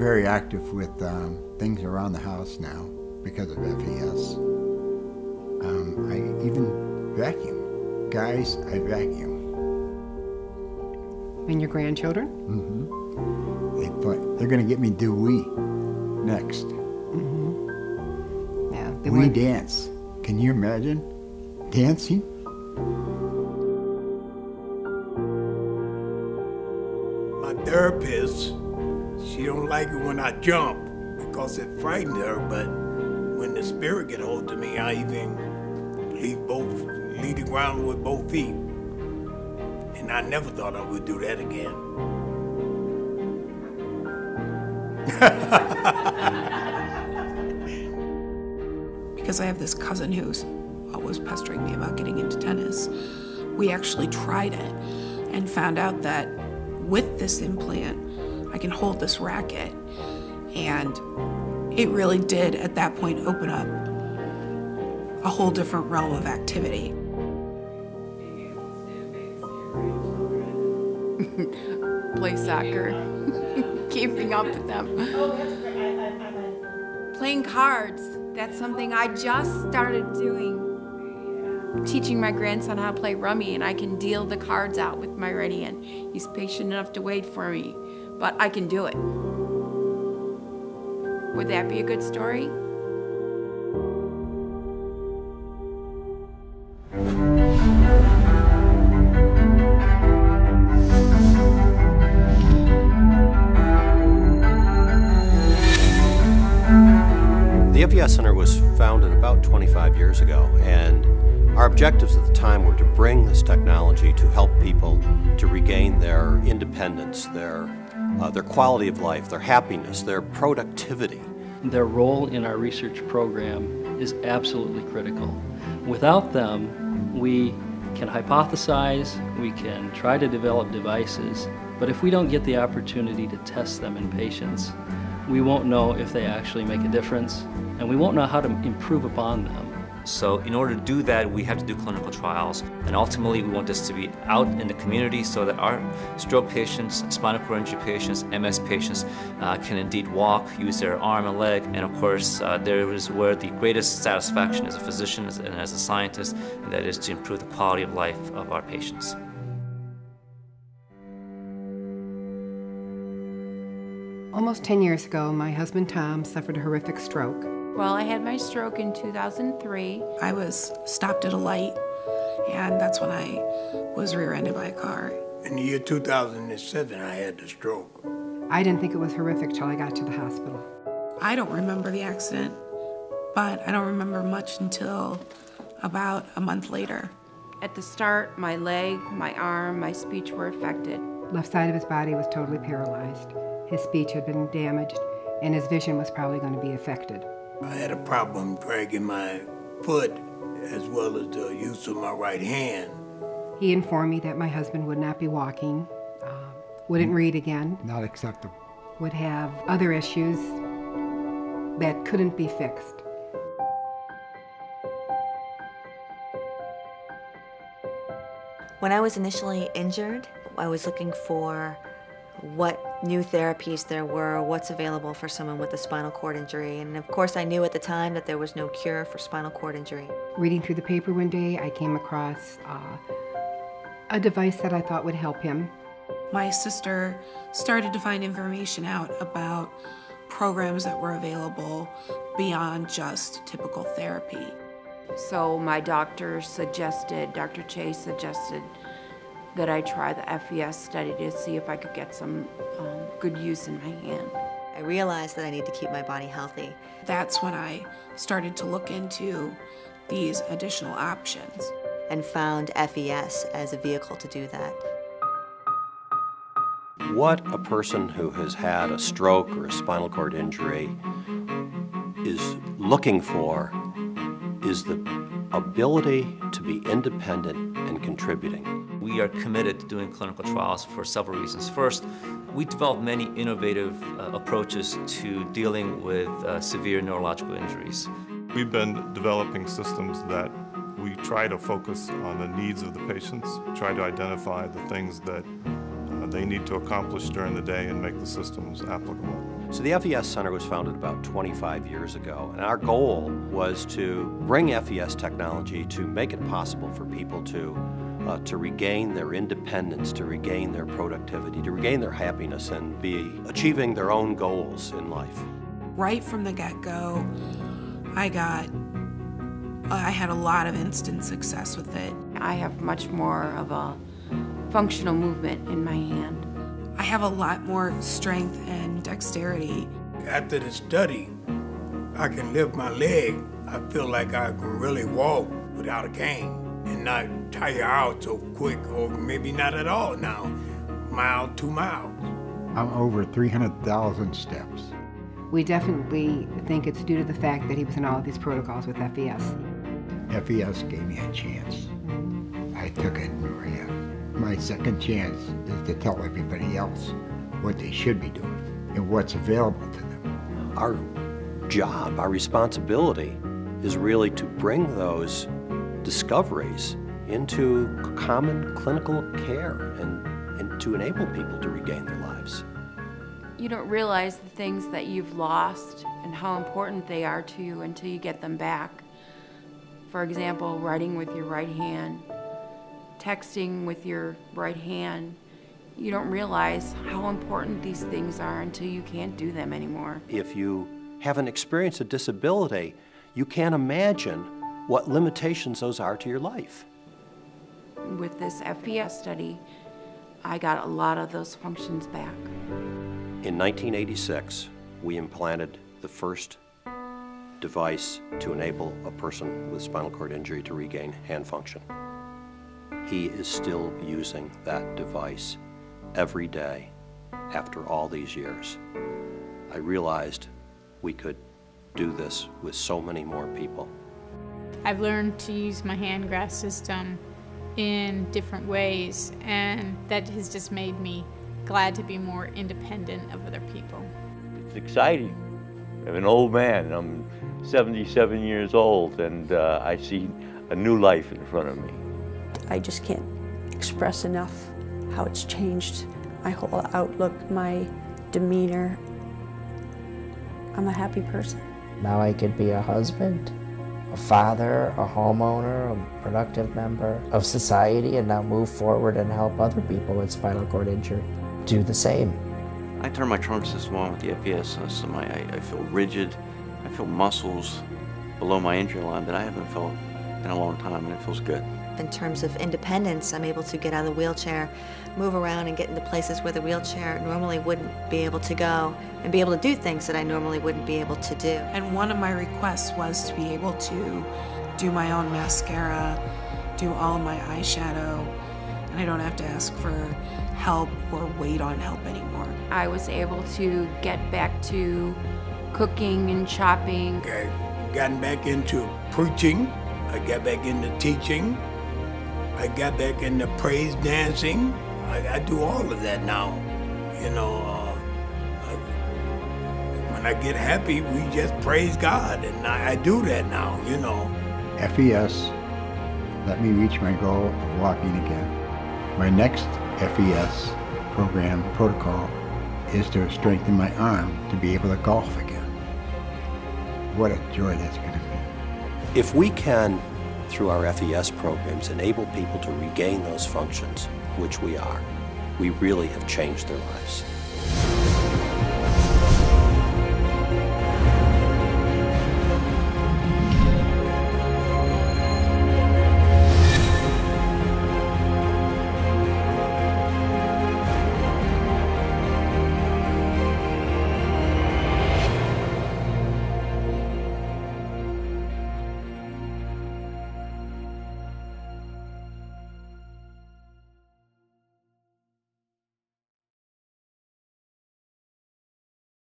very active with things around the house now because of FES. I even vacuum. Guys, I vacuum. And your grandchildren? They're going to get me to do we next. Yeah. We dance. Can you imagine dancing? My therapist, she don't like it when I jump because it frightens her, but when the spirit get hold of me, I even leave the ground with both feet. And I never thought I would do that again. Because I have this cousin who's always pestering me about getting into tennis. We actually tried it and found out that with this implant, I can hold this racket. And it really did, at that point, open up a whole different realm of activity. Play soccer, keeping up with them. Playing cards, that's something I just started doing. Teaching my grandson how to play rummy, and I can deal the cards out with my right hand. He's patient enough to wait for me, but I can do it. Would that be a good story? The FES Center was founded about 25 years ago, and our objectives at the time were to bring this technology to help people to regain their independence, their quality of life, their happiness, their productivity. Their role in our research program is absolutely critical. Without them, we can hypothesize, we can try to develop devices, but if we don't get the opportunity to test them in patients, we won't know if they actually make a difference, and we won't know how to improve upon them. So in order to do that, we have to do clinical trials. And ultimately, we want this to be out in the community so that our stroke patients, spinal cord injury patients, MS patients can indeed walk, use their arm and leg. And of course, there is where the greatest satisfaction as a physician and as a scientist, and that is to improve the quality of life of our patients. Almost 10 years ago, my husband Tom suffered a horrific stroke. Well, I had my stroke in 2003. I was stopped at a light, and that's when I was rear-ended by a car. In the year 2007, I had the stroke. I didn't think it was horrific till I got to the hospital. I don't remember the accident, but I don't remember much until about a month later. At the start, my leg, my arm, my speech were affected. Left side of his body was totally paralyzed. His speech had been damaged, and his vision was probably going to be affected. I had a problem dragging my foot as well as the use of my right hand. He informed me that my husband would not be walking, wouldn't read again. Not acceptable. Would have other issues that couldn't be fixed. When I was initially injured, I was looking for what new therapies there were, what's available for someone with a spinal cord injury. And of course, I knew at the time that there was no cure for spinal cord injury. Reading through the paper one day, I came across a device that I thought would help him. My sister started to find information out about programs that were available beyond just typical therapy. So my doctor suggested, Dr. Chase suggested, that I try the FES study to see if I could get some good use in my hand. I realized that I need to keep my body healthy. That's when I started to look into these additional options. And found FES as a vehicle to do that. What a person who has had a stroke or a spinal cord injury is looking for is the ability to be independent and contributing. We are committed to doing clinical trials for several reasons. First, we developed many innovative approaches to dealing with severe neurological injuries. We've been developing systems that we try to focus on the needs of the patients, try to identify the things that they need to accomplish during the day and make the systems applicable. So the FES Center was founded about 25 years ago, and our goal was to bring FES technology to make it possible for people to regain their independence, to regain their productivity, to regain their happiness, and be achieving their own goals in life. Right from the get-go, I had a lot of instant success with it. I have much more of a functional movement in my hand. I have a lot more strength and dexterity. After the study, I can lift my leg. I feel like I can really walk without a cane and not tire out so quick, or maybe not at all now, mile, 2 miles. I'm over 300,000 steps. We definitely think it's due to the fact that he was in all of these protocols with FES. FES gave me a chance. I took it, Maria. My second chance is to tell everybody else what they should be doing and what's available to them. Our job, our responsibility is really to bring those discoveries into common clinical care and to enable people to regain their lives. You don't realize the things that you've lost and how important they are to you until you get them back. For example, writing with your right hand, texting with your right hand. You don't realize how important these things are until you can't do them anymore. If you haven't experienced a disability, you can't imagine what limitations those are to your life. With this FES study, I got a lot of those functions back. In 1986, we implanted the first device to enable a person with spinal cord injury to regain hand function. He is still using that device every day after all these years. I realized we could do this with so many more people. I've learned to use my hand grasp system in different ways, and that has just made me glad to be more independent of other people. It's exciting. I'm an old man. I'm 77 years old, and I see a new life in front of me. I just can't express enough how it's changed my whole outlook, my demeanor. I'm a happy person. Now I could be a husband, a father, a homeowner, a productive member of society, and now move forward and help other people with spinal cord injury do the same. I turn my trunk system on with the FES system. I feel rigid. I feel muscles below my injury line that I haven't felt in a long time, and it feels good. In terms of independence, I'm able to get out of the wheelchair, move around and get into places where the wheelchair normally wouldn't be able to go, and be able to do things that I normally wouldn't be able to do. And one of my requests was to be able to do my own mascara, do all of my eyeshadow, and I don't have to ask for help or wait on help anymore. I was able to get back to cooking and shopping. I gotten back into preaching. I got back into teaching. I got back into praise dancing. I do all of that now. You know, when I get happy, we just praise God, and I do that now, you know. FES let me reach my goal of walking again. My next FES program protocol is to strengthen my arm to be able to golf again. What a joy that's going to be. If we can, through our FES programs, enable people to regain those functions, which we are, we really have changed their lives.